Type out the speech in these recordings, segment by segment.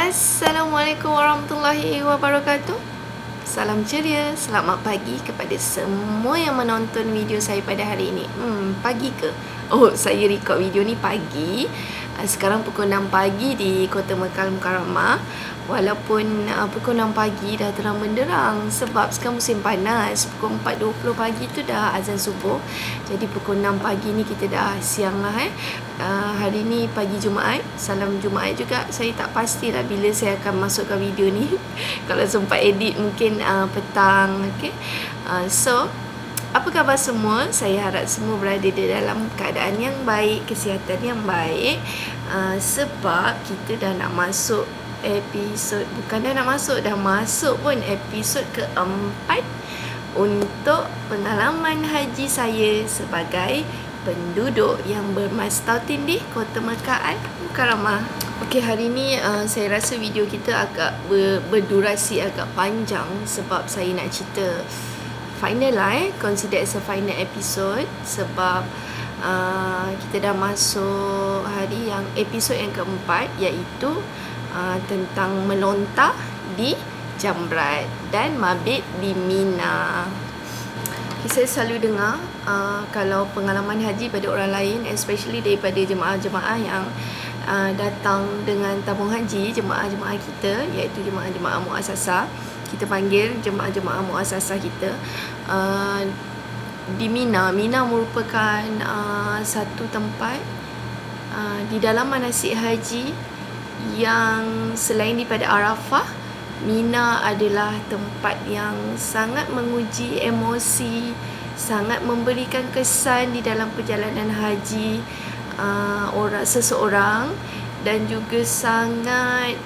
Assalamualaikum warahmatullahi wabarakatuh. Salam ceria, selamat pagi kepada semua yang menonton video saya pada hari ini. Pagi ke? Oh, saya record video ni pagi. Sekarang pukul 6 pagi di Kota Mekah Al-Mukarramah. Walaupun pukul 6 pagi dah terang benderang sebab sekarang musim panas. Pukul 4.20 pagi tu dah azan subuh. Jadi pukul 6 pagi ni kita dah siang lah hari ni pagi Jumaat. Salam Jumaat juga. Saya tak pastilah bila saya akan masukkan video ni. Kalau sempat edit mungkin petang. Okay. So apa khabar semua? Saya harap semua berada di dalam keadaan yang baik, kesihatan yang baik. Sebab kita dah nak masuk episod, bukan dah nak masuk, dah masuk pun episod keempat untuk pengalaman haji saya sebagai penduduk yang bermastautin di Kota Mekah Al-Mukarramah. Okey, hari ni saya rasa video kita agak berdurasi agak panjang sebab saya nak cerita final lah consider as a final episode sebab kita dah masuk hari yang episod yang keempat, iaitu tentang melontar di Jamrat dan mabit di Mina. Saya selalu dengar kalau pengalaman haji pada orang lain, especially daripada jemaah-jemaah yang datang dengan tabung haji, jemaah-jemaah kita, iaitu jemaah-jemaah muassasah. Kita panggil jemaah-jemaah muassasah kita di Mina. Mina merupakan satu tempat di dalam manasik haji yang selain daripada Arafah, Mina adalah tempat yang sangat menguji emosi, sangat memberikan kesan di dalam perjalanan haji seseorang, dan juga sangat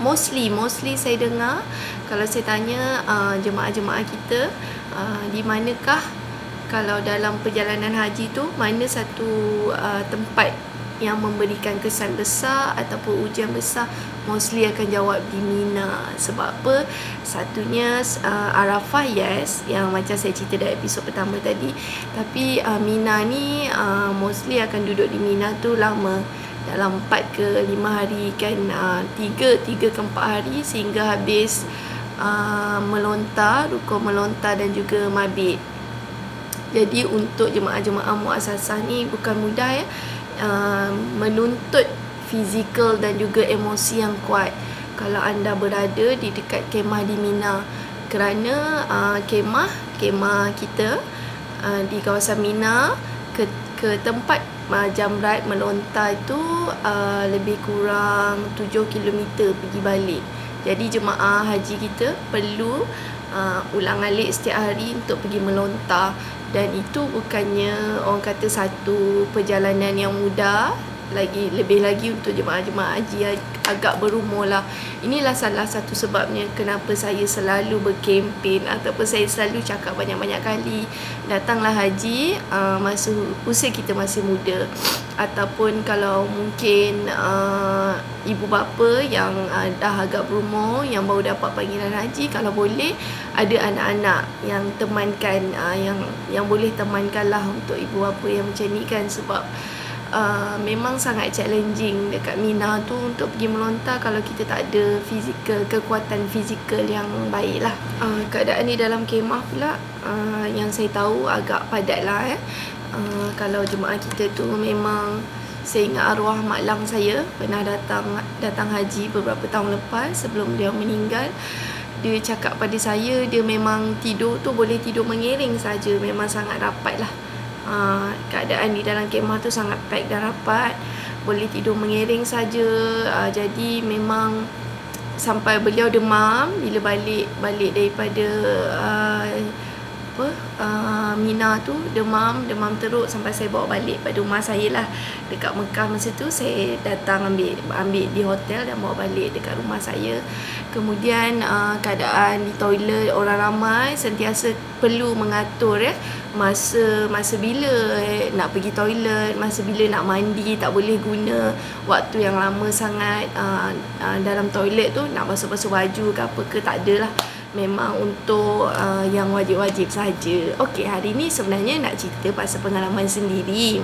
mostly saya dengar kalau saya tanya jemaah-jemaah kita di manakah kalau dalam perjalanan haji tu mana satu tempat yang memberikan kesan besar ataupun ujian besar, mostly akan jawab di Mina. Sebab apa? Satunya Arafah, yes, yang macam saya cerita dalam episod pertama tadi. Tapi Mina ni mostly akan duduk di Mina tu lama, dalam 4 ke 5 hari kan, 3 ke 4 hari sehingga habis melontar, rukun melontar dan juga mabit. Jadi untuk jemaah-jemaah muassasah ni bukan mudah menuntut fizikal dan juga emosi yang kuat kalau anda berada di dekat kemah di Mina, kerana kemah kita di kawasan Mina ke tempat Jamrat melontar itu lebih kurang 7 km pergi balik. Jadi jemaah haji kita perlu ulang-alik setiap hari untuk pergi melontar. Dan itu bukannya orang kata satu perjalanan yang mudah, lebih lagi untuk jemaah-jemaah haji agak berumur lah. Inilah salah satu sebabnya kenapa saya selalu berkempen ataupun saya selalu cakap banyak-banyak kali, datanglah haji masa usia kita masih muda, ataupun kalau mungkin ibu bapa yang dah agak berumur yang baru dapat panggilan haji, kalau boleh ada anak-anak yang temankan, yang boleh temankanlah untuk ibu bapa yang macam ni kan. Sebab memang sangat challenging dekat Mina tu untuk pergi melontar kalau kita tak ada kekuatan fizikal yang baik lah. Keadaan di dalam kemah pula yang saya tahu agak padat lah kalau jemaah kita tu memang, saya ingat arwah mak lang saya pernah datang haji beberapa tahun lepas sebelum dia meninggal. Dia cakap pada saya, dia memang tidur tu boleh tidur mengiring saja, memang sangat rapat lah. Keadaan di dalam kemah tu sangat pack dan rapat, boleh tidur mengiring saja. Jadi memang sampai beliau demam bila balik daripada Mina tu, demam teruk sampai saya bawa balik pada rumah saya lah dekat Mekah. Masa tu saya datang ambil di hotel dan bawa balik dekat rumah saya. Kemudian keadaan di toilet, orang ramai, sentiasa perlu mengatur masa bila nak pergi toilet, masa bila nak mandi, tak boleh guna waktu yang lama sangat dalam toilet tu, nak basuh-basuh baju ke apa ke, tak adalah. Memang untuk yang wajib-wajib saja. Okey, hari ni sebenarnya nak cerita pasal pengalaman sendiri.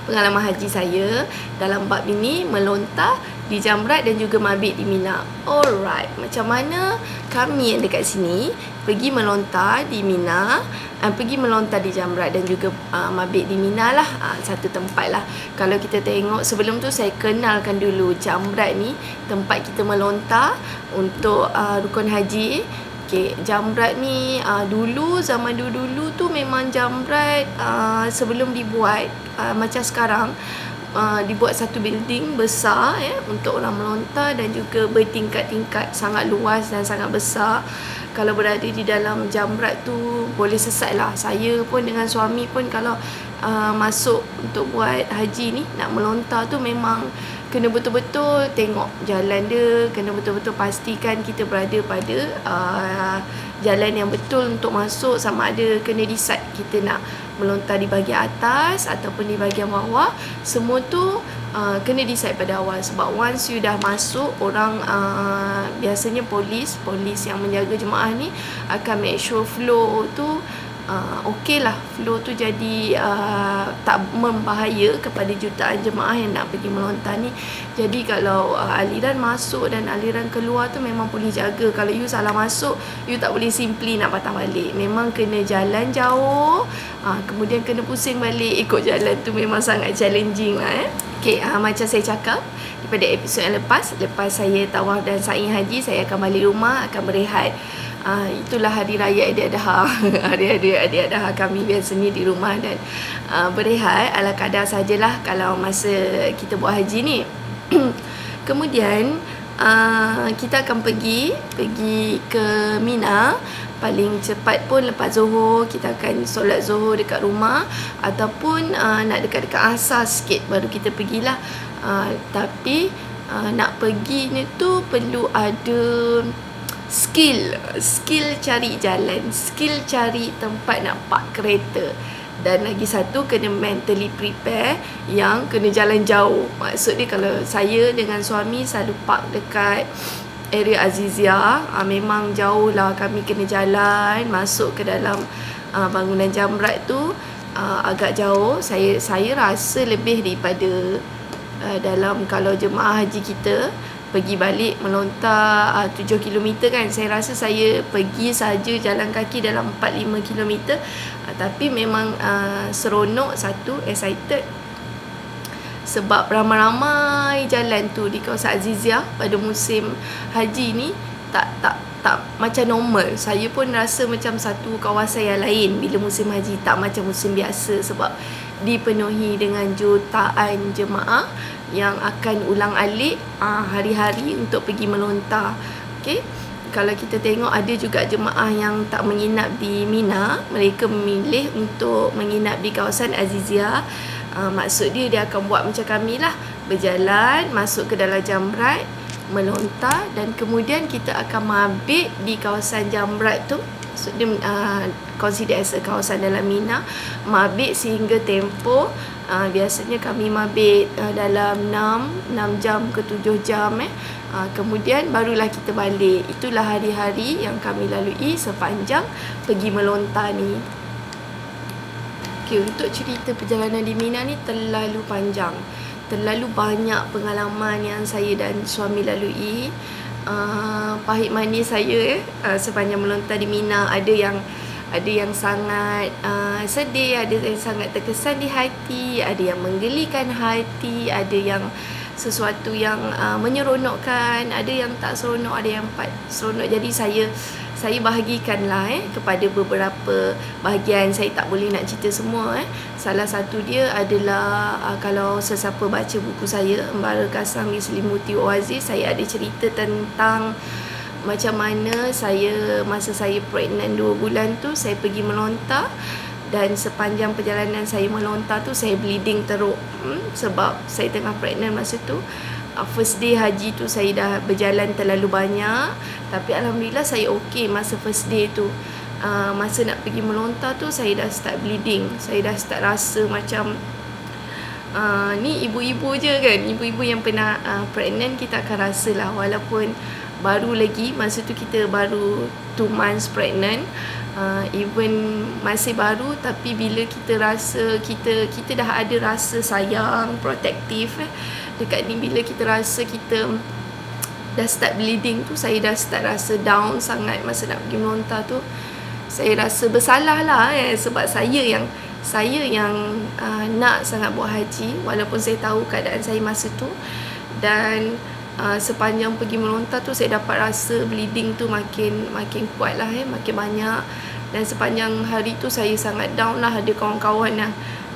Pengalaman haji saya dalam bab ini melontar di Jamrat dan juga mabit di Mina. Alright, macam mana kami yang dekat sini pergi melontar di Mina, pergi melontar di Jamrat dan juga mabit di Mina lah, satu tempat lah. Kalau kita tengok sebelum tu saya kenalkan dulu Jamrat ni, tempat kita melontar untuk rukun haji. Okay, Jamrat ni dulu, zaman dulu tu memang Jamrat sebelum dibuat macam sekarang, dibuat satu building besar untuk orang melontar dan juga bertingkat-tingkat, sangat luas dan sangat besar. Kalau berada di dalam Jamrat tu boleh sesat lah. Saya pun dengan suami pun kalau masuk untuk buat haji ni, nak melontar tu memang kena betul-betul tengok jalan dia, kena betul-betul pastikan kita berada pada jalan yang betul untuk masuk, sama ada kena decide kita nak melontar di bahagian atas ataupun di bahagian bawah. Semua tu kena decide pada awal, sebab once you dah masuk, orang biasanya polis yang menjaga jemaah ni akan make sure flow tu okey lah, flow tu jadi tak membahaya kepada jutaan jemaah yang nak pergi melontar ni. Jadi kalau aliran masuk dan aliran keluar tu memang boleh jaga. Kalau you salah masuk, you tak boleh simply nak patah balik, memang kena jalan jauh, kemudian kena pusing balik ikut jalan tu, memang sangat challenging lah. Okay, macam saya cakap daripada episod yang lepas saya tawaf dan sa'i haji, saya akan balik rumah, akan berehat. Itulah hari raya Aidil-Adha. Hari-hari Aidil-Adha kami biasanya di rumah dan berehat ala kadar sajalah kalau masa kita buat haji ni. Kemudian kita akan pergi ke Mina. Paling cepat pun lepas Zuhur kita akan solat Zuhur dekat rumah, ataupun nak dekat-dekat asar sikit baru kita pergilah. Tapi nak pergi ni tu perlu ada skill cari jalan, skill cari tempat nak park kereta, dan lagi satu kena mentally prepare yang kena jalan jauh. Maksud dia kalau saya dengan suami selalu park dekat area Azizia, memang jauh lah, kami kena jalan masuk ke dalam bangunan Jamrat tu, agak jauh. Saya rasa lebih daripada dalam, kalau jemaah haji kita pergi balik melontar 7 km kan, saya rasa saya pergi saja jalan kaki dalam 4-5 km. Tapi memang seronok, satu excited sebab ramai-ramai jalan tu di kawasan Azizia pada musim haji ni tak macam normal. Saya pun rasa macam satu kawasan yang lain bila musim haji, tak macam musim biasa, sebab dipenuhi dengan jutaan jemaah yang akan ulang-alik hari-hari untuk pergi melontar. Okay, kalau kita tengok ada juga jemaah yang tak menginap di Mina, mereka memilih untuk menginap di kawasan Azizia. Maksud dia akan buat macam kami lah, berjalan masuk ke dalam Jamrat, melontar, dan kemudian kita akan mabit di kawasan Jamrat tu. So, dia consider as a kawasan dalam Mina, mabit sehingga tempoh biasanya kami mabit dalam 6 jam ke 7 jam kemudian barulah kita balik. Itulah hari-hari yang kami lalui sepanjang pergi melontar ni. Okay, untuk cerita perjalanan di Mina ni terlalu panjang, terlalu banyak pengalaman yang saya dan suami lalui. Pahit manis saya sepanjang melontar di Mina. Ada yang sangat sedih, ada yang sangat terkesan di hati, ada yang menggelikan hati, ada yang sesuatu yang menyeronokkan, ada yang tak seronok, ada yang seronok. Jadi saya bahagikanlah kepada beberapa bahagian. Saya tak boleh nak cerita semua. Salah satu dia adalah kalau sesiapa baca buku saya Embara Kasang Diselimuti Oasis, saya ada cerita tentang macam mana masa saya pregnant 2 bulan tu, saya pergi melontar, dan sepanjang perjalanan saya melontar tu saya bleeding teruk, sebab saya tengah pregnant masa tu. First day haji tu saya dah berjalan terlalu banyak, tapi alhamdulillah saya okey masa first day tu. Masa nak pergi melontar tu saya dah start bleeding, saya dah start rasa macam ni ibu-ibu je kan, ibu-ibu yang pernah pregnant kita akan rasa lah, walaupun baru lagi masa tu kita baru 2 months pregnant, even masih baru, tapi bila kita rasa kita dah ada rasa sayang, protektif dekat ni bila kita rasa kita dah start bleeding tu, saya dah start rasa down sangat masa nak pergi melontar tu. Saya rasa bersalah lah sebab saya yang nak sangat buat haji, walaupun saya tahu keadaan saya masa tu. Dan sepanjang pergi melontar tu saya dapat rasa bleeding tu makin kuat lah, makin banyak. Dan sepanjang hari tu saya sangat down lah. Ada kawan-kawan yang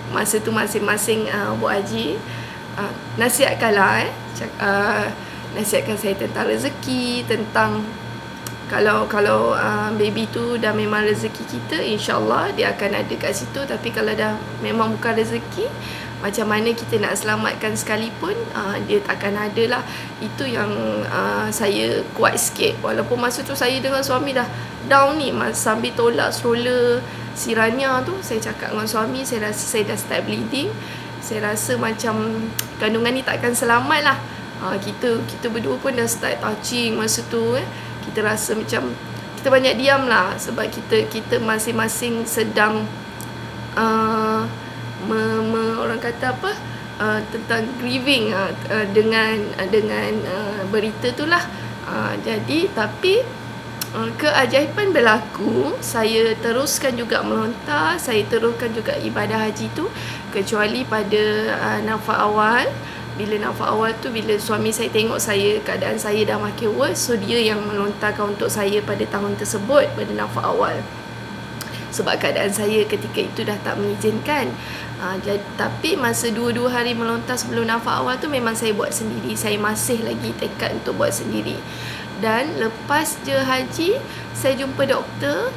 masa tu masing-masing buat haji, nasihatkanlah nasihatkan saya tentang rezeki, tentang kalau baby tu dah memang rezeki kita, insyaAllah dia akan ada kat situ. Tapi kalau dah memang bukan rezeki, macam mana kita nak selamatkan sekalipun, dia takkan ada lah. Itu yang saya kuat sikit. Walaupun masa tu saya dengan suami dah down ni, sambil tolak stroller si Rania tu, saya cakap dengan suami, saya rasa saya dah start bleeding. Saya rasa macam kandungan ni takkan selamat lah. Kita berdua pun dah start touching masa tu. Kita rasa macam kita banyak diam lah, sebab kita masing-masing sedang orang kata apa, tentang grieving dengan berita tu lah. Jadi tapi keajaiban berlaku, saya teruskan juga melontar, saya teruskan juga ibadah haji tu, kecuali pada nafas awal. Bila nafas awal tu, bila suami saya tengok saya, keadaan saya dah makin worse, so dia yang melontarkan untuk saya pada tahun tersebut, pada nafas awal. Sebab keadaan saya ketika itu dah tak mengizinkan. Tapi masa 2 hari melontar sebelum nafas awal tu memang saya buat sendiri. Saya masih lagi tekad untuk buat sendiri. Dan lepas je haji, saya jumpa doktor.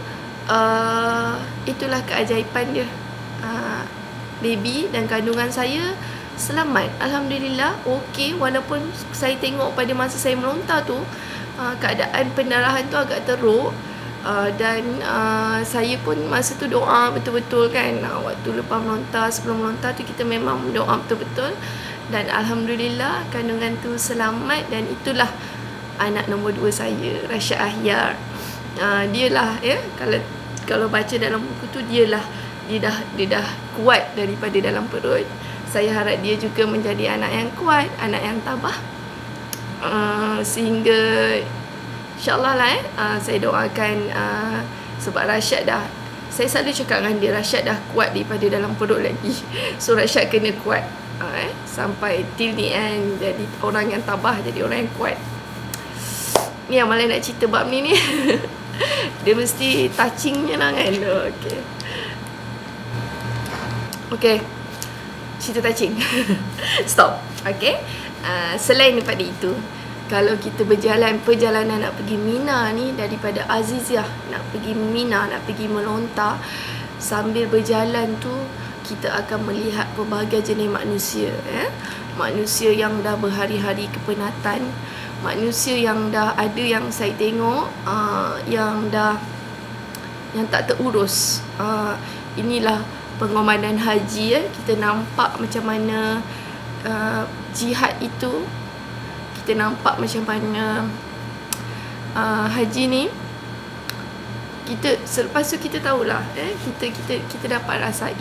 Itulah keajaiban dia. Baby dan kandungan saya selamat, alhamdulillah, okey. Walaupun saya tengok pada masa saya melontar tu, keadaan pendarahan tu agak teruk. Dan saya pun masa tu doa betul-betul kan. Waktu lepas melontar, sebelum melontar tu kita memang doa betul-betul. Dan alhamdulillah kandungan tu selamat. Dan itulah anak nombor 2 saya, Rasyad Ahyar. Dialah kalau baca dalam buku tu, dia dah kuat daripada dalam perut. Saya harap dia juga menjadi anak yang kuat, anak yang tabah, sehingga InsyaAllah lah saya doakan, sebab Rasyad dah, saya selalu cakap dengan dia, Rasyad dah kuat daripada dalam perut lagi. So Rasyad kena kuat sampai till the end, jadi orang yang tabah, jadi orang yang kuat. Ni yang malah nak cerita bab ni dia mesti touchingnya lah kan. Okay, cerita touching. Stop. Okay, selain daripada itu, kalau kita perjalanan nak pergi Mina ni, daripada Aziziyah nak pergi Mina, nak pergi melontar, sambil berjalan tu kita akan melihat pelbagai jenis manusia, manusia yang dah berhari-hari kepenatan, manusia yang dah ada yang saya tengok yang tak terurus. Inilah pengorbanan haji. Kita nampak macam mana jihad itu, kita nampak macam mana haji ni, selepas tu kita tahulah, kita dapat rasai,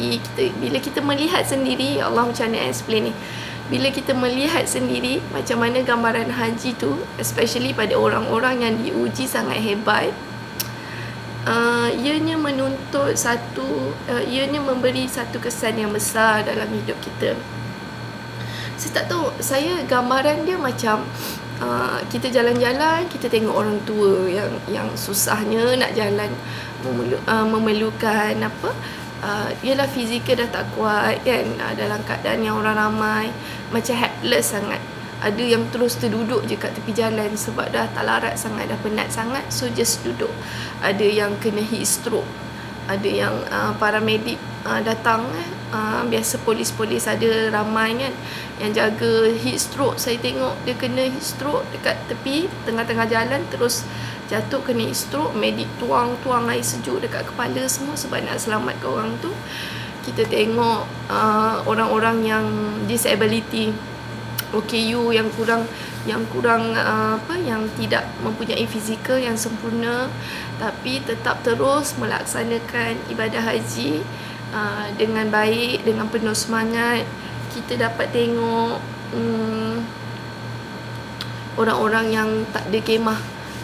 bila kita melihat sendiri, ya Allah, macam mana explain ni, bila kita melihat sendiri macam mana gambaran haji tu, especially pada orang-orang yang diuji sangat hebat, ianya menuntut ianya memberi satu kesan yang besar dalam hidup kita. Saya tak tahu, saya gambaran dia macam kita jalan-jalan, kita tengok orang tua yang susahnya nak jalan, memerlukan ialah fizikal dah tak kuat kan, dalam keadaan yang orang ramai, macam helpless sangat. Ada yang terus terduduk je kat tepi jalan sebab dah tak larat sangat, dah penat sangat, so just duduk. Ada yang kena heat stroke, ada yang paramedik datang, biasa polis-polis ada ramai kan yang jaga heat stroke. Saya tengok dia kena heat stroke dekat tepi tengah-tengah jalan, terus jatuh kena heat stroke. Medik tuang air sejuk dekat kepala semua sebab nak selamatkan orang tu. Kita tengok orang-orang yang disability, OKU yang kurang yang tidak mempunyai fizikal yang sempurna, tapi tetap terus melaksanakan ibadah haji dengan baik, dengan penuh semangat. Kita dapat tengok orang-orang yang tak ada kemah,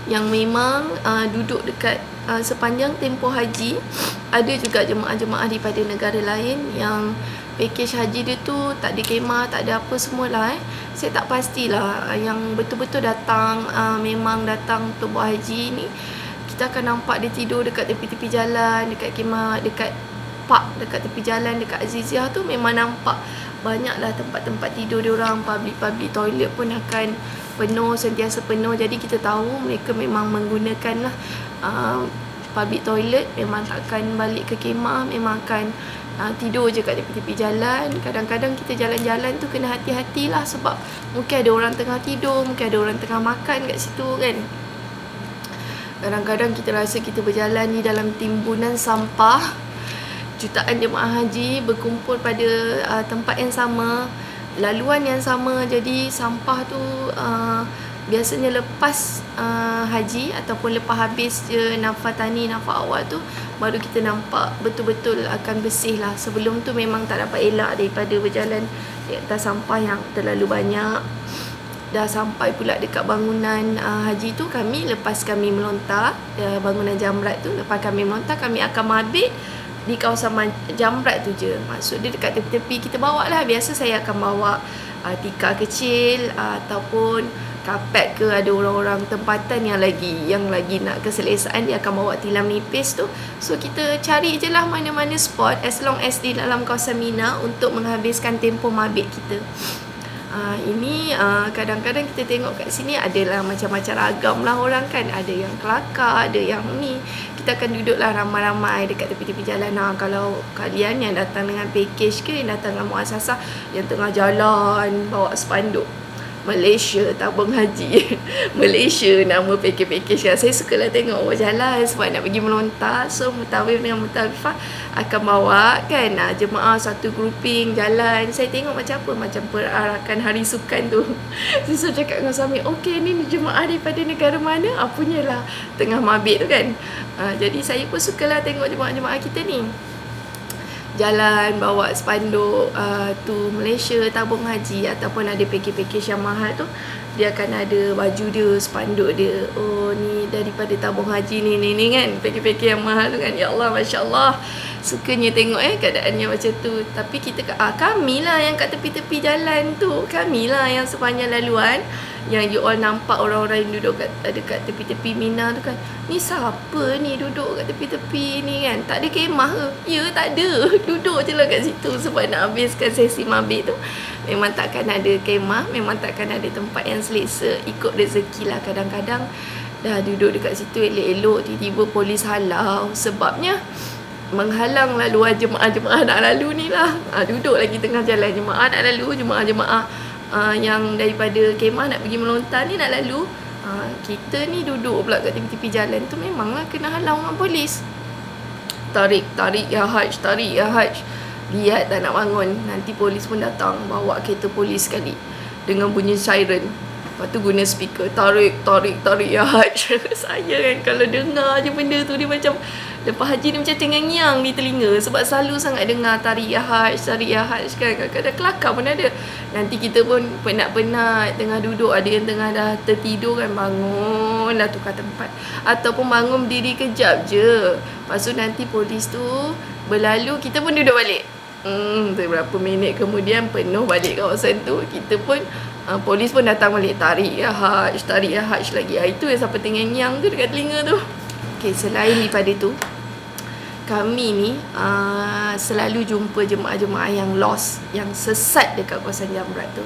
yang memang duduk dekat sepanjang tempoh haji. Ada juga jemaah-jemaah daripada negara lain yang pakej haji dia tu tak ada kemah, tak ada apa semualah. Saya tak pastilah yang betul-betul datang, memang datang untuk buat haji ni. Kita akan nampak dia tidur dekat tepi-tepi jalan, dekat kemah, dekat park, dekat tepi jalan, dekat Aziziyah tu memang nampak banyaklah tempat-tempat tidur dia orang. Public toilet pun akan penuh, sentiasa penuh. Jadi kita tahu mereka memang menggunakanlah public toilet, memang takkan balik ke kemah, memang akan tidur je kat tepi-tepi jalan. Kadang-kadang kita jalan-jalan tu kena hati-hatilah, sebab mungkin ada orang tengah tidur, mungkin ada orang tengah makan kat situ kan. Kadang-kadang kita rasa kita berjalan di dalam timbunan sampah. Jutaan jemaah haji berkumpul pada tempat yang sama, laluan yang sama. Jadi sampah tu biasanya lepas haji ataupun lepas habis je nafas tani, nafas awal tu, baru kita nampak betul-betul akan bersih lah. Sebelum tu memang tak dapat elak daripada berjalan di atas sampah yang terlalu banyak. Dah sampai pula dekat bangunan haji tu, lepas kami melontar bangunan jamrat tu, lepas kami melontar, kami akan mabit di kawasan jamrat tu je. Maksud dia dekat tepi-tepi kita bawa lah. Biasa saya akan bawa tikar kecil ataupun kapet ke. Ada orang-orang tempatan yang lagi nak keselesaan, dia akan bawa tilam nipis tu. So kita cari je lah mana-mana spot, as long as di dalam kawasan Mina, untuk menghabiskan tempoh mabit kita. Ini kadang-kadang kita tengok kat sini adalah macam-macam ragam lah orang kan. Ada yang kelakar, ada yang ni. Kita akan duduklah ramai-ramai dekat tepi-tepi jalan. Kalau kalian yang datang dengan package ke, yang datang dengan muasasah, yang tengah jalan bawa spanduk Malaysia tabung haji Malaysia nama package kan. Saya sukalah tengok orang jalan sebab nak pergi melontar. So mutawif dengan mutawifah akan bawa kan jemaah satu grouping jalan. Saya tengok macam apa, macam perarakan hari sukan tu. Saya cakap dengan suami, okey ni jemaah daripada negara mana? Punyalah tengah mabit tu kan. Jadi saya pun sukalah tengok jemaah-jemaah kita ni jalan bawa spanduk tu Malaysia tabung haji, ataupun ada package yang mahal tu, dia akan ada baju dia, spanduk dia, oh ni daripada tabung haji ni kan, package yang mahal tu kan. Ya Allah, Masya Allah, sukanya tengok keadaannya macam tu. Tapi kita kami lah yang kat tepi-tepi jalan tu, kami lah yang sepanjang laluan, yang you all nampak orang-orang yang duduk dekat tepi-tepi Mina tu kan. Ni siapa ni duduk kat tepi-tepi ni kan? Tak ada kemah ke? Ya, tak ada. Duduk je lah kat situ sebab nak habiskan sesi mabit tu. Memang takkan ada kemah, memang takkan ada tempat yang selesa. Ikut rezeki lah. Kadang-kadang dah duduk dekat situ elok-elok, tiba-tiba polis halau. Sebabnya menghalang laluan jemaah-jemaah nak lalu ni lah. Duduk lagi tengah jalan, jemaah nak lalu, jemaah-jemaah yang daripada kemah nak pergi melontar ni nak lalu. Kita ni duduk pula kat tepi-tepi jalan tu, memanglah kena halang dengan polis. Tarik ya haj, tarik ya haj. Lihat tak nak bangun, nanti polis pun datang bawa kereta polis sekali dengan bunyi siren. Lepas tu guna speaker, tarik ya haj. Saya kan kalau dengar je benda tu, dia macam lepas haji ni macam tengang-ngiang di telinga. Sebab selalu sangat dengar tarik ya haj kan. Kadang-kadang kelakar pun ada. Nanti kita pun penat-penat tengah duduk, ada yang tengah dah tertidur kan, bangun lah tukar tempat. Ataupun bangun berdiri kejap je. Lepas tu nanti polis tu berlalu, kita pun duduk balik. Berapa minit kemudian penuh balik kawasan tu. Kita pun polis pun datang balik, tarik ya haj lagi. Itu yang sampai tengang-ngiang tu dekat telinga tu. Okay, selain daripada tu, kami ni selalu jumpa jemaah-jemaah yang lost, yang sesat dekat kawasan jamrat tu.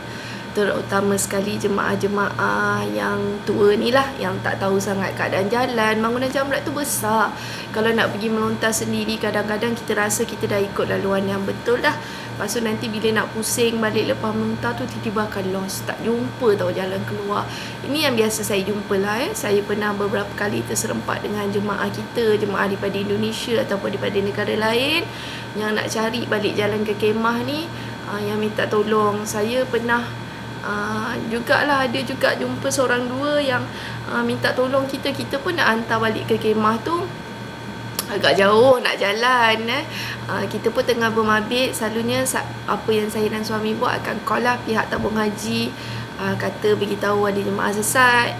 Terutama sekali jemaah-jemaah yang tua ni lah, yang tak tahu sangat keadaan jalan. Bangunan jamrat tu besar. Kalau nak pergi melontar sendiri, kadang-kadang kita rasa kita dah ikut laluan yang betul dah. Lepas tu nanti bila nak pusing balik lepas melontar tu, tiba-tiba akan lost. Tak jumpa tahu jalan keluar. Ini yang biasa saya jumpa lah. Saya pernah beberapa kali terserempak dengan jemaah kita, jemaah daripada Indonesia ataupun daripada negara lain, yang nak cari balik jalan ke kemah ni, yang minta tolong. Saya pernah jugalah ada juga jumpa seorang dua yang minta tolong kita. Kita pun nak hantar balik ke kemah tu. agak jauh nak jalan kita pun tengah bermabit. Selalunya apa yang saya dan suami buat, akan call lah pihak tabung haji, kata beritahu ada jemaah sesat.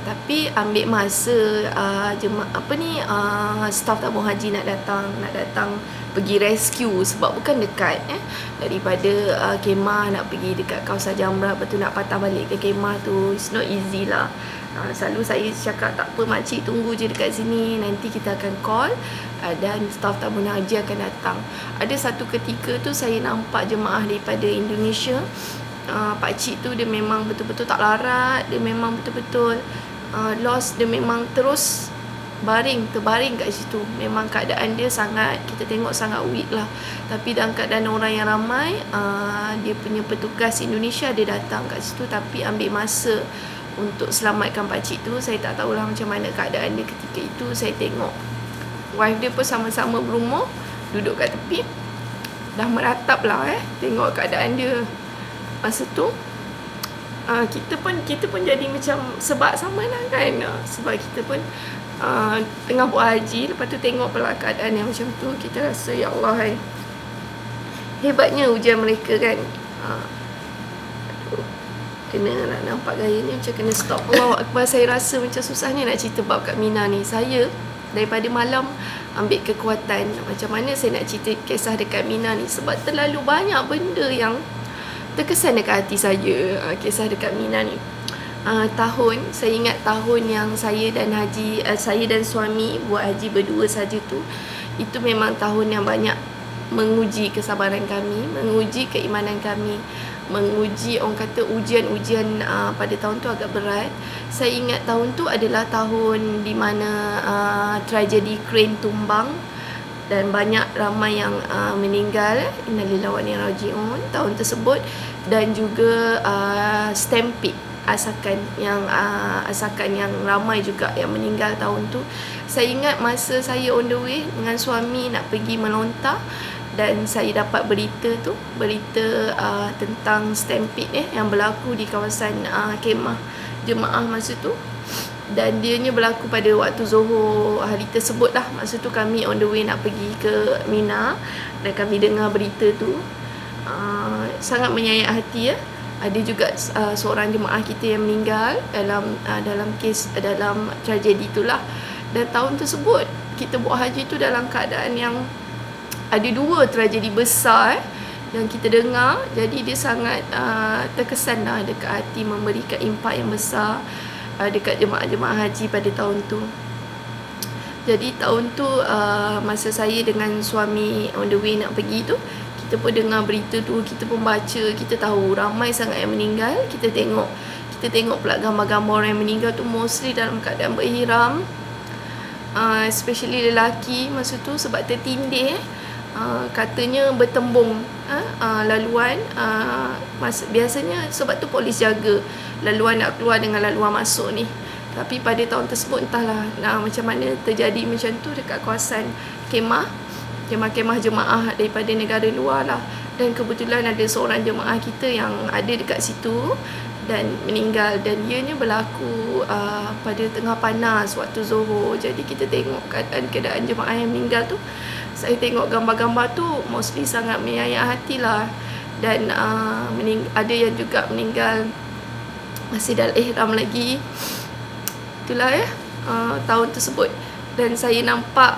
Tapi ambil masa staf tabung haji nak datang pergi rescue, sebab bukan dekat daripada kemah nak pergi dekat kawasan Jamrah, lepas tu nak patah balik ke kemah tu, it's not easy lah. Selalu saya cakap tak apa makcik, tunggu je dekat sini, nanti kita akan call dan staf tabung haji akan datang. Ada satu ketika tu saya nampak jemaah daripada Indonesia, pakcik tu dia memang betul-betul tak larat, dia memang betul-betul lost, dia memang terus terbaring kat situ. Memang keadaan dia sangat, kita tengok sangat weak lah. Tapi dalam keadaan orang yang ramai, dia punya petugas Indonesia dia datang kat situ, tapi ambil masa untuk selamatkan pakcik tu. Saya tak tahulah macam mana keadaan dia ketika itu. Saya tengok wife dia pun sama-sama berumur, duduk kat tepi, dah meratap lah tengok keadaan dia masa tu. Kita pun jadi macam sebab sama lah kan, sebab kita pun tengah buat haji, lepas tu tengok pula keadaan yang macam tu. Kita rasa ya Allah, hebatnya ujian mereka kan. Kena nak nampak gaya ni macam kena stop. Allahu Akbar. Saya rasa macam susahnya nak cerita bab Kak Mina ni. Saya daripada malam ambil kekuatan macam mana saya nak cerita kisah dekat Mina ni, sebab terlalu banyak benda yang terkesan dekat hati saya. Kisah dekat Mina ni, saya ingat tahun yang saya dan suami buat haji berdua saja tu, itu memang tahun yang banyak menguji kesabaran kami, menguji keimanan kami, menguji orang kata ujian-ujian pada tahun tu agak berat. Saya ingat tahun tu adalah tahun di mana tragedi kren tumbang dan ramai yang meninggal. Innalillahi wa inna ilaihi raji'un tahun tersebut. Dan juga stampede, asakan yang ramai juga yang meninggal tahun tu. Saya ingat masa saya on the way dengan suami nak pergi melontar, dan saya dapat berita tentang stampede yang berlaku di kawasan kemah jemaah masa tu. Dan dianya berlaku pada waktu Zuhur hari tersebut lah. Masa tu kami on the way nak pergi ke Mina, dan kami dengar berita tu, sangat menyayat hati. Ada juga seorang jemaah kita yang meninggal dalam tragedi itulah. Dan tahun tersebut kita buat haji tu dalam keadaan yang ada 2 tragedi besar yang kita dengar. Jadi dia sangat terkesan lah dekat hati, memberikan impak yang besar dekat jemaah-jemaah haji pada tahun tu. Jadi tahun tu masa saya dengan suami on the way nak pergi tu, kita pun dengar berita tu, kita pun baca, kita tahu ramai sangat yang meninggal. Kita tengok pula gambar-gambar orang yang meninggal tu mostly dalam keadaan berihram, especially lelaki masa tu, sebab tertindih katanya bertembung laluan. Biasanya sebab tu polis jaga laluan nak keluar dengan laluan masuk ni. Tapi pada tahun tersebut entahlah macam mana terjadi macam tu dekat kawasan kemah jemaah daripada negara luar lah. Dan kebetulan ada seorang jemaah kita yang ada dekat situ dan meninggal, dan ianya berlaku pada tengah panas waktu Zuhur. Jadi kita tengok keadaan jemaah yang meninggal tu, saya tengok gambar-gambar tu mostly sangat menyayat hati lah. Dan ada yang juga meninggal masih dalam ihram lagi. Itulah tahun tersebut. Dan saya nampak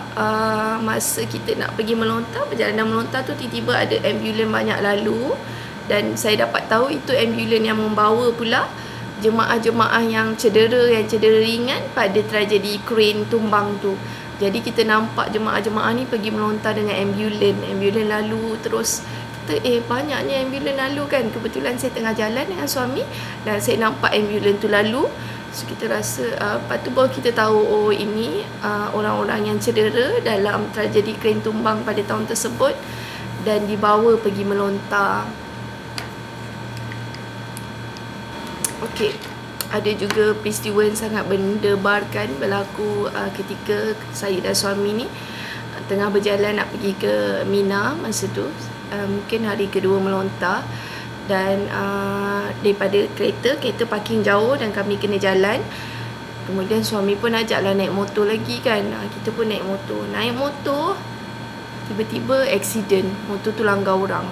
masa kita nak pergi melontar, perjalanan melontar tu tiba-tiba ada ambulan banyak lalu. Dan saya dapat tahu itu ambulan yang membawa pula jemaah-jemaah yang cedera ringan pada tragedi kren tumbang tu. Jadi kita nampak jemaah-jemaah ni pergi melontar dengan ambulan lalu. Terus kita banyaknya ambulan lalu kan. Kebetulan saya tengah jalan dengan suami dan saya nampak ambulan tu lalu. So kita rasa lepas tu baru kita tahu ini orang-orang yang cedera dalam tragedi kren tumbang pada tahun tersebut dan dibawa pergi melontar. Okey, ada juga peristiwa yang sangat mendebarkan berlaku ketika saya dan suami ni tengah berjalan nak pergi ke Mina masa tu. Mungkin hari kedua melontar. Dan daripada kereta parking jauh dan kami kena jalan. Kemudian suami pun ajaklah naik motor lagi kan. Kita pun naik motor. Naik motor, tiba-tiba accident. Motor tu langgar orang.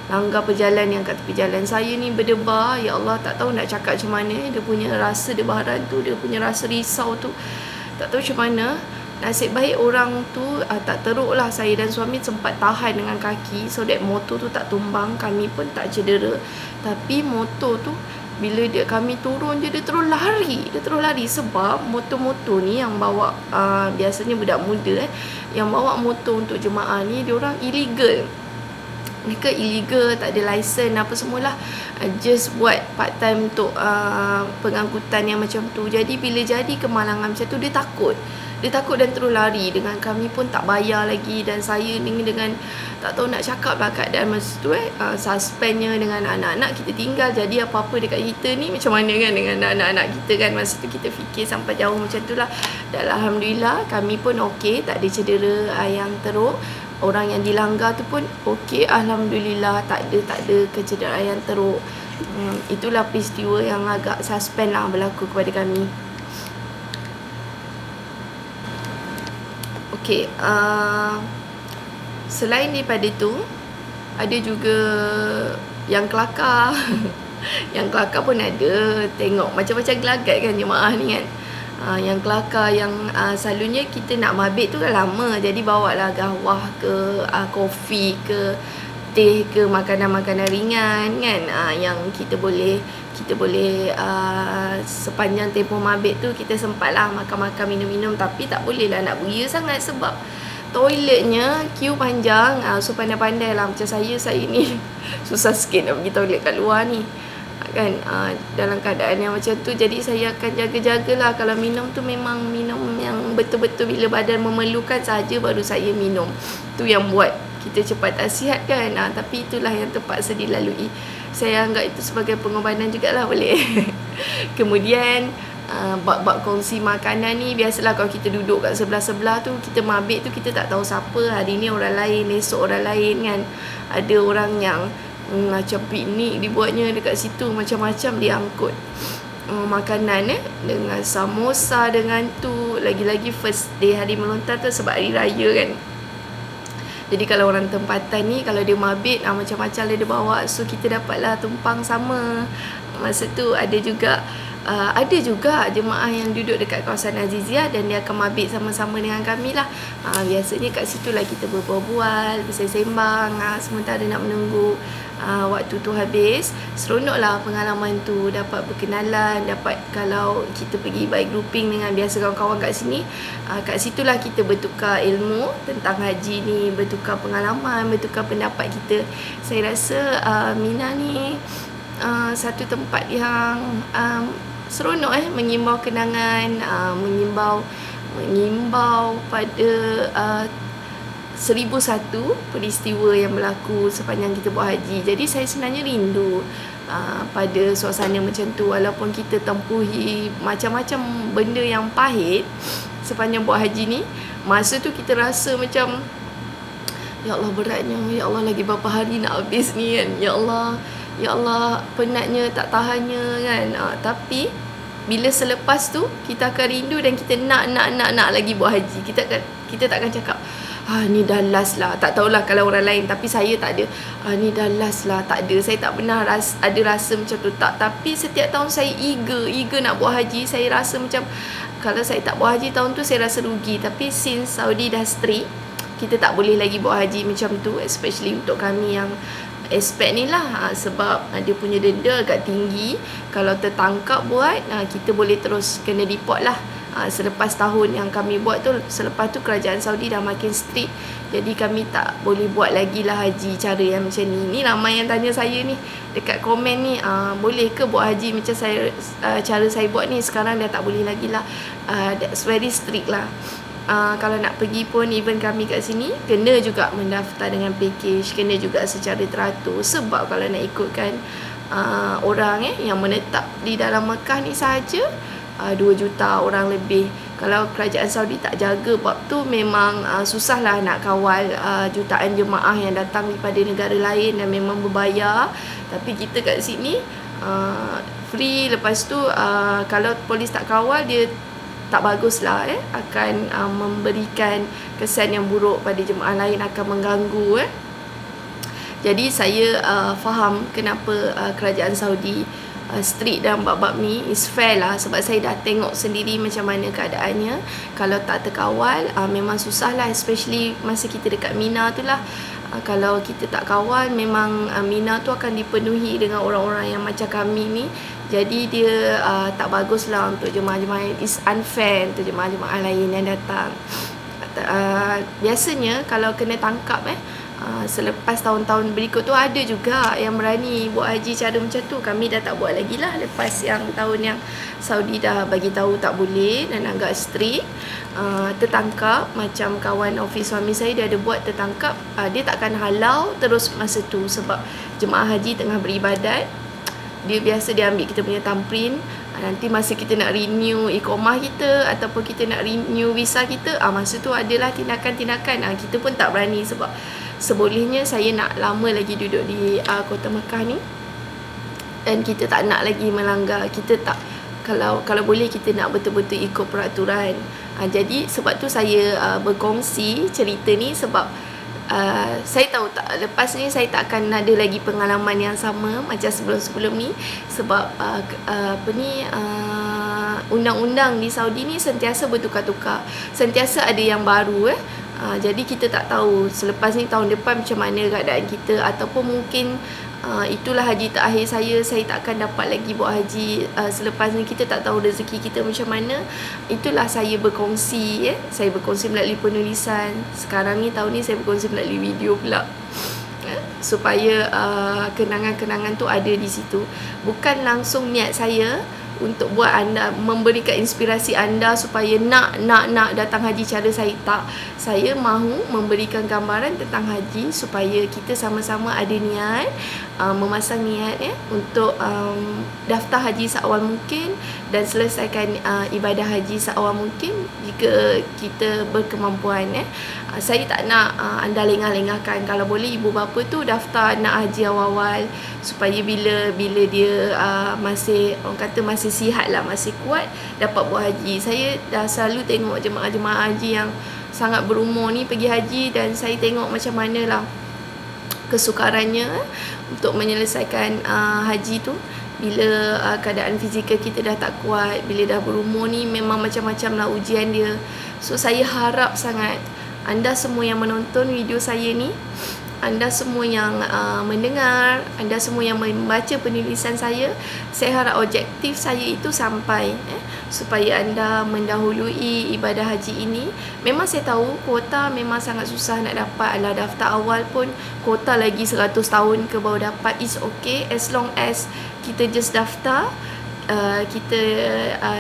Langgar pejalan yang kat tepi jalan. Saya ni berdebar. Ya Allah, tak tahu nak cakap macam mana. Dia punya rasa debaran tu, dia punya rasa risau tu, tak tahu macam mana. Nasib baik orang tu tak teruk lah. Saya dan suami sempat tahan dengan kaki so that motor tu tak tumbang. Kami pun tak cedera. Tapi motor tu, bila kami turun je, dia terus lari. Sebab motor-motor ni yang bawa, biasanya budak muda yang bawa motor untuk jemaah ni, dia orang illegal. Mereka illegal, tak ada lesen apa semualah. Just buat part time untuk pengangkutan yang macam tu. Jadi bila jadi kemalangan macam tu, dia takut dan terus lari. Dengan kami pun tak bayar lagi. Dan saya ni dengan tak tahu nak cakap lah keadaan masa tu suspendnya dengan anak-anak kita tinggal. Jadi apa-apa dekat kita ni macam mana kan dengan anak-anak kita kan. Masa tu kita fikir sampai jauh macam tu lah. Dan Alhamdulillah kami pun okey, tak ada cedera yang teruk. Orang yang dilanggar tu pun okey, Alhamdulillah, tak ada kecederaan yang teruk. Itulah peristiwa yang agak suspend lah berlaku kepada kami. Okey, selain daripada tu, ada juga yang kelakar. Yang kelakar pun ada. Tengok macam-macam gelagat kan jemaah ni kan. Yang kelakar, yang selalunya kita nak mabit tu kan lama. Jadi bawalah gawah ke, kopi ke, teh ke, makanan-makanan ringan kan. Yang kita boleh sepanjang tempoh mabit tu kita sempatlah makan-makan, minum-minum. Tapi tak boleh lah nak beria sangat sebab toiletnya queue panjang. So pandai-pandai lah. Macam saya ni susah sikit nak pergi toilet kat luar ni kan, dalam keadaan yang macam tu. Jadi saya akan jaga-jagalah. Kalau minum tu memang minum yang betul-betul bila badan memerlukan saja baru saya minum. Tu yang buat kita cepat tak sihat kan. Tapi itulah yang terpaksa dilalui. Saya anggap itu sebagai pengorbanan jugalah, boleh. Kemudian bab kongsi makanan ni, biasalah kalau kita duduk kat sebelah-sebelah tu, kita mabit tu kita tak tahu siapa. Hari ni orang lain, esok orang lain kan. Ada orang yang macam piknik dibuatnya dekat situ, macam-macam diangkut makanan dengan samosa, dengan tu. Lagi-lagi first day hari melontar tu sebab hari raya kan. Jadi kalau orang tempatan ni, kalau dia mabit macam-macam dia bawa. So kita dapatlah tumpang sama. Masa tu ada juga jemaah yang duduk dekat kawasan Azizia dan dia akan mabit sama-sama dengan kami lah. Biasanya kat situ lah kita berbual-bual, bersembang sementara nak menunggu waktu tu habis. Seronok lah pengalaman tu. Dapat berkenalan, dapat kalau kita pergi by grouping dengan biasa kawan-kawan kat sini, kat situlah kita bertukar ilmu tentang haji ni, bertukar pengalaman, bertukar pendapat kita. Saya rasa Mina ni satu tempat yang seronok mengimbau kenangan, mengimbau pada 1001 peristiwa yang berlaku sepanjang kita buat haji. Jadi saya sebenarnya rindu pada suasana macam tu. Walaupun kita tempuhi macam-macam benda yang pahit sepanjang buat haji ni, masa tu kita rasa macam ya Allah beratnya, ya Allah lagi berapa hari nak habis ni kan, ya Allah penatnya, tak tahannya kan. Tapi bila selepas tu kita akan rindu dan kita nak lagi buat haji. Kita takkan cakap ni dah last lah. Tak tahulah kalau orang lain, tapi saya tak ada ni dah last lah. Tak ada. Saya tak pernah ada rasa macam tu, tak. Tapi setiap tahun saya eager nak buat haji. Saya rasa macam kalau saya tak buat haji tahun tu saya rasa rugi. Tapi since Saudi dah strict, kita tak boleh lagi buat haji macam tu, especially untuk kami yang aspek ni lah. Sebab dia punya denda agak tinggi. Kalau tertangkap buat, kita boleh terus kena report lah. Selepas tahun yang kami buat tu, selepas tu kerajaan Saudi dah makin strict. Jadi kami tak boleh buat lagi lah haji cara yang macam ni. Ni ramai yang tanya saya ni dekat komen ni, boleh ke buat haji macam saya, cara saya buat ni. Sekarang dah tak boleh lagi lah. That's very strict lah. Kalau nak pergi pun, even kami kat sini kena juga mendaftar dengan package, kena juga secara teratur. Sebab kalau nak ikutkan orang yang menetap di dalam Mekah ni sahaja 2 juta orang lebih. Kalau kerajaan Saudi tak jaga bab tu, memang susahlah nak kawal jutaan jemaah yang datang daripada negara lain dan memang berbayar. Tapi kita kat sini free. Lepas tu kalau polis tak kawal, dia tak baguslah, akan memberikan kesan yang buruk pada jemaah lain, akan mengganggu. Jadi saya faham kenapa kerajaan Saudi strict dalam bab-bab ni. Is fair lah, sebab saya dah tengok sendiri macam mana keadaannya. Kalau tak terkawal memang susah lah, especially masa kita dekat Mina tu lah. Kalau kita tak kawal, memang Mina tu akan dipenuhi dengan orang-orang yang macam kami ni. Jadi dia tak bagus lah untuk jemaah-jemaah. It's unfair untuk jemaah-jemaah lain yang datang. Biasanya kalau kena tangkap selepas tahun-tahun berikut tu, ada juga yang berani buat haji cara macam tu. Kami dah tak buat lagi lah lepas yang tahun yang Saudi dah bagi tahu tak boleh dan agak strict. Tertangkap, macam kawan office suami saya, dia ada buat tertangkap, dia takkan halau terus masa tu, sebab jemaah haji tengah beribadat. Dia biasa dia ambil kita punya thumbprint. Nanti masa kita nak renew iqamah kita ataupun kita nak renew visa kita, masa tu adalah tindakan-tindakan. Kita pun tak berani, sebab sebolehnya saya nak lama lagi duduk di kota Mekah ni, dan kita tak nak lagi melanggar. Kita tak, kalau boleh kita nak betul-betul ikut peraturan. Jadi sebab tu saya berkongsi cerita ni, sebab saya tahu tak, lepas ni saya tak akan ada lagi pengalaman yang sama macam sebelum-sebelum ni. Sebab undang-undang di Saudi ni sentiasa bertukar-tukar, sentiasa ada yang baru. Jadi kita tak tahu selepas ni tahun depan macam mana keadaan kita, ataupun mungkin itulah haji terakhir saya tak akan dapat lagi buat haji selepas ni. Kita tak tahu rezeki kita macam mana. Itulah saya berkongsi, saya berkongsi melalui penulisan. Sekarang ni tahun ni saya berkongsi melalui video pula, supaya kenangan-kenangan tu ada di situ. Bukan langsung niat saya untuk buat anda, memberikan inspirasi anda supaya nak datang haji cara saya. Tak, saya mahu memberikan gambaran tentang haji supaya kita sama-sama ada niat, memasang niat untuk daftar haji seawal mungkin dan selesaikan ibadah haji seawal mungkin jika kita berkemampuan. Saya tak nak anda lengah-lengahkan. Kalau boleh ibu bapa tu daftar nak haji awal-awal, supaya bila dia masih, orang kata masih sihat lah, masih kuat, dapat buat haji. Saya dah selalu tengok jemaah-jemaah haji yang sangat berumur ni pergi haji, dan saya tengok macam mana lah kesukarannya untuk menyelesaikan haji tu. Bila keadaan fizikal kita dah tak kuat, bila dah berumur ni, memang macam-macam lah ujian dia. So saya harap sangat anda semua yang menonton video saya ni, anda semua yang mendengar, anda semua yang membaca penulisan saya harap objektif saya itu sampai, supaya anda mendahului ibadah haji ini. Memang saya tahu kuota memang sangat susah nak dapat. Alah, daftar awal pun kuota lagi 100 tahun ke baru dapat. It's okay as long as kita just daftar, kita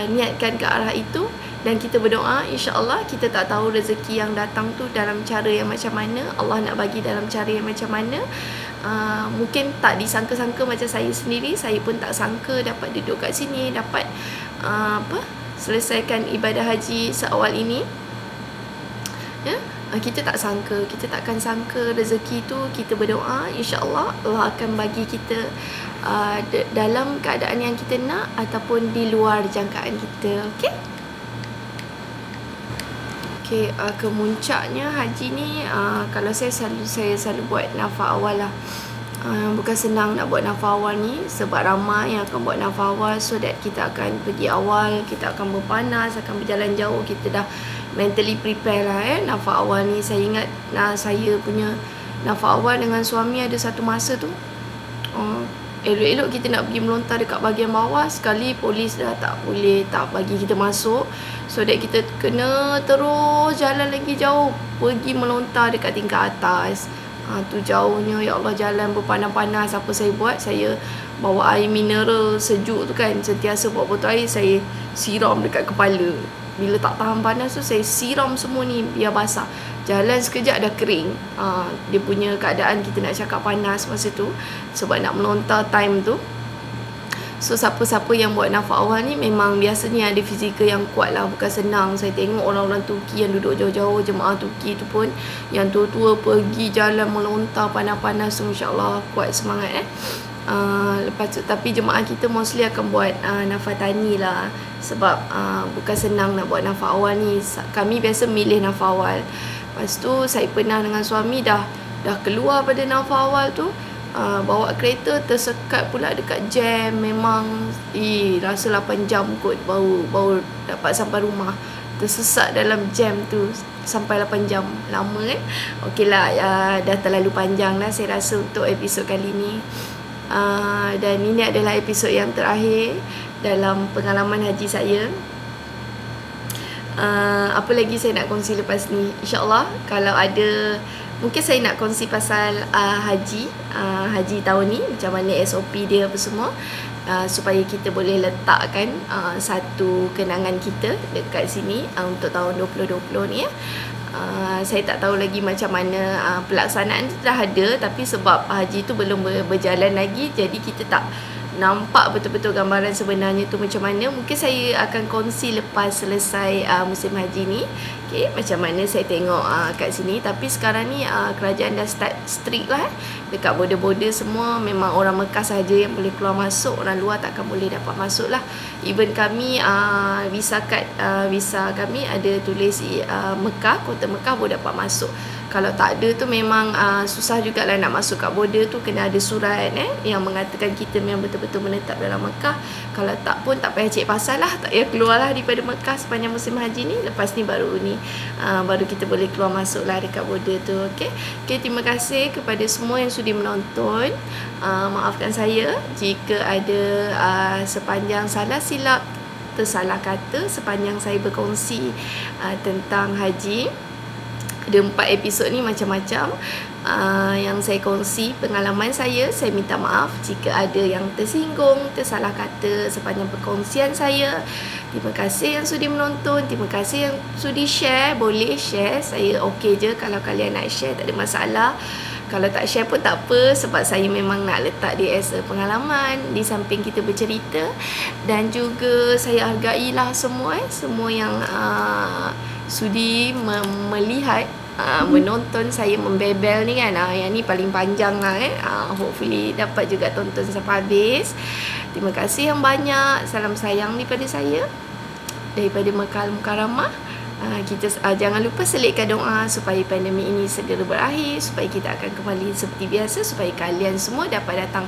niatkan ke arah itu, dan kita berdoa. InsyaAllah, kita tak tahu rezeki yang datang tu dalam cara yang macam mana, Allah nak bagi dalam cara yang macam mana. Mungkin tak disangka-sangka macam saya sendiri. Saya pun tak sangka dapat duduk kat sini, dapat selesaikan ibadah haji seawal ini. Kita tak sangka, kita takkan sangka rezeki tu. Kita berdoa, insyaAllah Allah akan bagi kita dalam keadaan yang kita nak ataupun di luar jangkaan kita. Kemuncaknya haji ni, kalau saya selalu buat nafas awal lah. Bukan senang nak buat nafas awal ni, sebab ramai yang akan buat nafas awal, so that kita akan pergi awal, kita akan berpanas, akan berjalan jauh, kita dah mentally prepare lah. Nafas awal ni saya ingat, saya punya nafas awal dengan suami ada satu masa tu, elok-elok kita nak pergi melontar dekat bahagian bawah, sekali polis dah tak boleh, tak bagi kita masuk. So that kita kena terus jalan lagi jauh, pergi melontar dekat tingkat atas. Tu jauhnya, ya Allah, jalan berpanas-panas. Apa saya buat? Saya bawa air mineral sejuk tu kan, sentiasa bawa botol air, saya siram dekat kepala. Bila tak tahan panas tu, saya siram semua ni biar basah. Jalan sekejap dah kering. Dia punya keadaan kita nak cakap panas masa tu, sebab nak melontar time tu. So siapa-siapa yang buat nafas awal ni memang biasanya ada fizikal yang kuat lah. Bukan senang. Saya tengok orang-orang Turki yang duduk jauh-jauh, jemaah Turki tu pun yang tua-tua pergi jalan melontar panas-panas tu, Masya Allah, kuat semangat. Lepas tu, tapi jemaah kita mostly akan buat nafas tani lah. Sebab bukan senang nak buat nafas awal ni. Kami biasa milih nafas awal. Lepas tu saya pernah dengan suami dah keluar pada nafas awal tu, bawa kereta tersekat pula dekat jam. Memang rasa 8 jam kot baru dapat sampai rumah. Tersesat dalam jam tu sampai 8 jam. Lama kan. Okey lah, dah terlalu panjang lah saya rasa untuk episod kali ni. Dan ini adalah episod yang terakhir dalam pengalaman haji saya. Apa lagi saya nak kongsi lepas ni? InsyaAllah kalau ada, mungkin saya nak kongsi pasal haji tahun ni, macam mana SOP dia apa semua, supaya kita boleh letakkan satu kenangan kita dekat sini untuk tahun 2020 ni ya. Saya tak tahu lagi macam mana pelaksanaan tu dah ada, tapi sebab haji tu belum berjalan lagi, jadi kita tak nampak betul-betul gambaran sebenarnya tu macam mana. Mungkin saya akan kongsi lepas selesai musim haji ni, okay, macam mana saya tengok kat sini. Tapi sekarang ni kerajaan dah start strict lah dekat border-border semua. Memang orang Mekah sahaja yang boleh keluar masuk, orang luar takkan boleh dapat masuk lah. Even kami visa kami ada tulis Mekah, kota Mekah boleh dapat masuk. Kalau tak ada tu memang susah jugalah nak masuk kat border tu. Kena ada surat yang mengatakan kita memang betul-betul menetap dalam Mekah. Kalau tak pun tak payah cek pasal lah, tak payah keluar lah daripada Mekah sepanjang musim haji ni. Lepas ni baru kita boleh keluar masuk lah dekat border tu. Okay, terima kasih kepada semua yang sudi menonton. Maafkan saya jika ada sepanjang salah silap, tersalah kata sepanjang saya berkongsi tentang haji. Ada 4 episod ni macam-macam yang saya kongsi pengalaman saya. Saya minta maaf jika ada yang tersinggung, tersalah kata sepanjang perkongsian saya. Terima kasih yang sudi menonton. Terima kasih yang sudi share. Boleh share, saya okey je kalau kalian nak share, tak ada masalah. Kalau tak share pun tak apa, sebab saya memang nak letak dia as a pengalaman di samping kita bercerita. Dan juga saya hargailah semua yang sudi melihat, menonton saya membebel ni kan. Yang ni paling panjang lah hopefully dapat juga tonton sampai habis. Terima kasih yang banyak. Salam sayang daripada saya, daripada Mekah Al-Mukarramah. Kita jangan lupa selitkan doa supaya pandemik ini segera berakhir, supaya kita akan kembali seperti biasa, supaya kalian semua dapat datang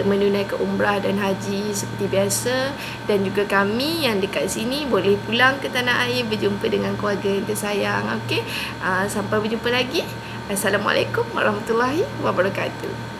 menunaikan umrah dan haji seperti biasa. Dan juga kami yang dekat sini boleh pulang ke tanah air, berjumpa dengan keluarga yang tersayang. Okey, sampai berjumpa lagi. Assalamualaikum warahmatullahi wabarakatuh.